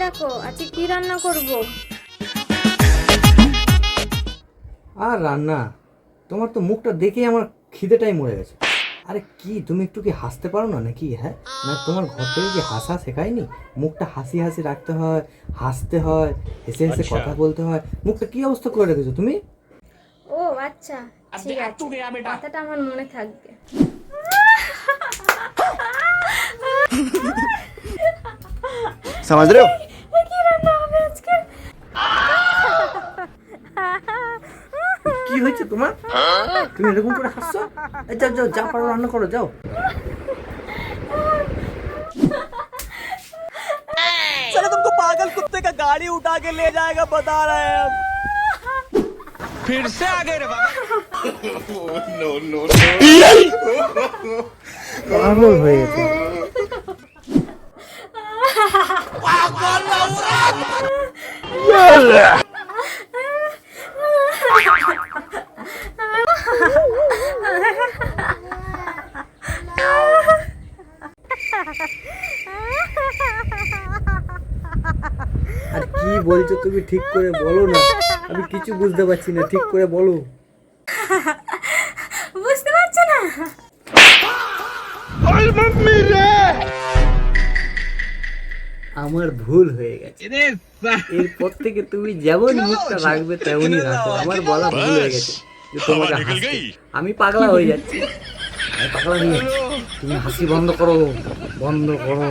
দেখো আজকে কি রান্না করব। আর রান্না, তোমার তো মুখটা দেখেই আমার খিদেটাই মরে গেছে। আরে কি তুমি একটু কি হাসতে পারো না নাকি? হ্যাঁ, না তোমার ঘর থেকে কি হাসা শেখায়নি? মুখটা হাসি হাসি রাখতে হয়, হাসতে হয়, হেসে হেসে কথা বলতে হয়। মুখটা কি অবস্থা করে রেখেছো তুমি? ও আচ্ছা, ঠিক আছে, কথাটা আমার মনে থাকবে। समझ रहे हो? কি রান্না হবে আজকে? কি হয়েছে তোমার? তুমি এরকম করে হাসছো? এই যাও যাও, যা পারো রান্না করো, যাও। चलो तुमको पागल कुत्ते का गाड़ी उठा के ले जाएगा बता रहे हैं हम। फिर से आ गए रे बाबा। পাগল হয়ে গেছে। আর কি বলছো তুমি? ঠিক করে বলো না, আমি কিছু বুঝতে পারছি না, ঠিক করে বলো। বুঝতে পারছো না? আমার ভুল হয়ে গেছে। এরপর থেকে তুমি যেমন মুখটা রাখবে তেমনই রাখো। আমার বলা ভুল হয়ে গেছে যে তোমাকে হাসতে। আমি পাগলা হয়ে যাচ্ছি, আমি পাগলা হয়ে যাচ্ছি। তুমি হাসি বন্ধ করো, বন্ধ করো।